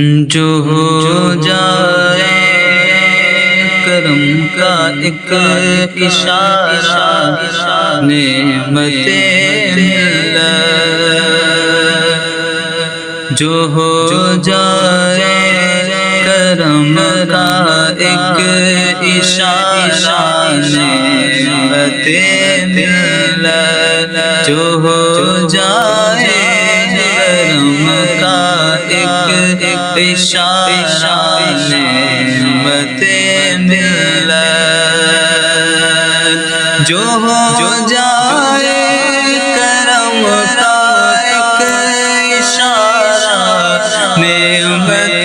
جو ہو جائے کرم کا ایک اشارہ نعمت ملت، جو ہو جائے کرم کا ایک اشارہ نعمت ملت، جو ہو جائے کرم کا ایک اشارہ نعمت ملت، جو ہو جائے کرم کا ایک اشارہ نعمت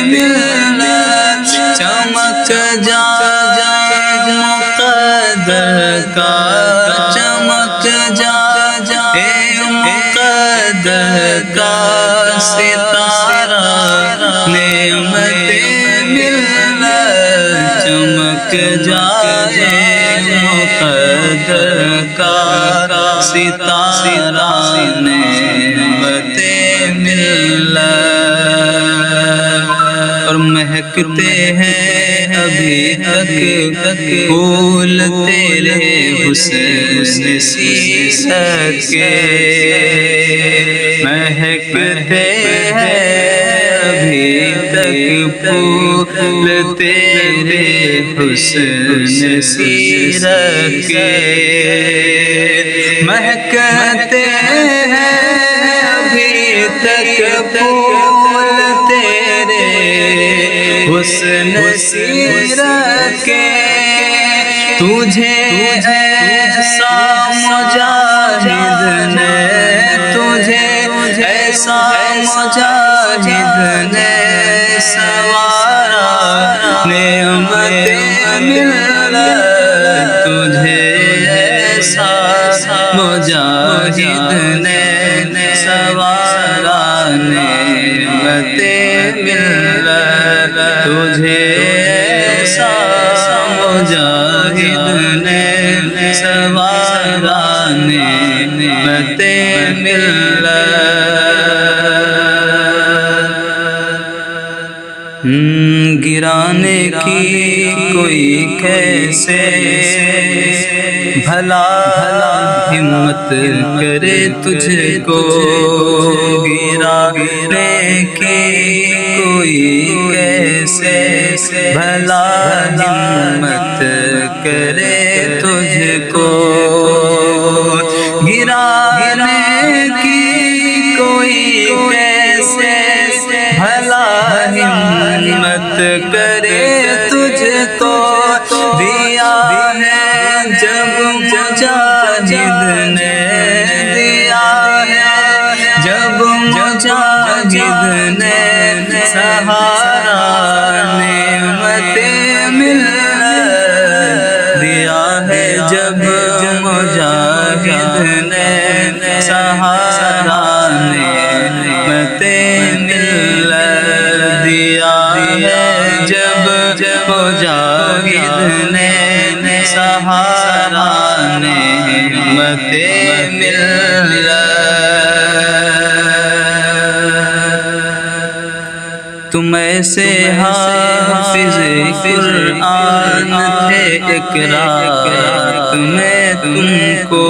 ملت، چمک جائے مقدر کا، چمک جائے مقدر کا ستارہ نعمت ملت، چمک جائے مقدر کا ستارہ نعمت ملت، اور مہکتے ہیں ابھی تک پھول تیرے حسن سیرت کے، مہکتے ہیں ابھی تک پھول تیرے حسن سیرت کے، مہکتے ہیں ابھی تک پھول تیرے حسن سیرت کے، تجھے ایسا مجاہد نے، تجھے ایسا مجاہد نے سوارا نعمت ملت، تجھے ایسا مجاہد نے سوارا نعمت ملت، تجھے ایسا مجاہد نے سوارا نعمت ملت، گرانے کی کوئی کیسے بھلا ہمت کرے تجھ کو، گرانے کی کوئی کیسے بھلا ہمت کرے تجھ کو، گرانے کی کوئی کیسے بھلا ہمت کرے تجھ کو، دیا ہے جب مجاہد نے، دیا ہے جب مجاہد نے سہارا نعمت ملت، دیا ہے جب مجاہد نے سہارا نعمت ملت، دیا ہے جب مجاہد نے سہارا نعمت ملت، تم ایسے حافظ قرآن تھے ایک رات میں تم کو،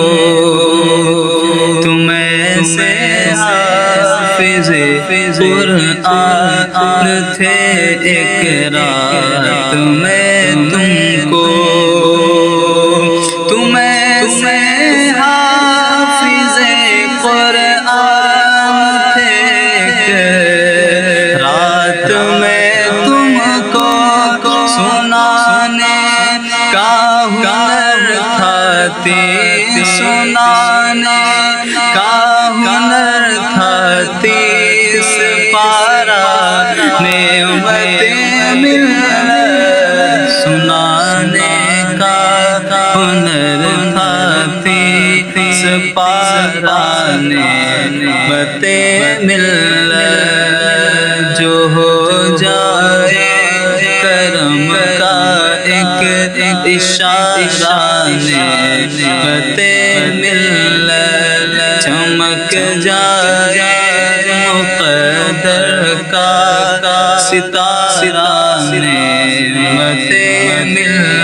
تم ایسے حافظ قرآن تھے ایک رات میں تم کو، تم ایسے حافظ قرآن تھے ایک رات میں تم کو، سنانے کا ہنر تھا تیز، سنانے کا ہنر تھا تیز پارا نعمت ملت، سنانے کا ہنر تھا تیز پارا نعمت ملت، جو ہو جائے کرم کا ایک اشارہ نعمت ملت، چمک جائے مقدر کا ستارہ نعمت مل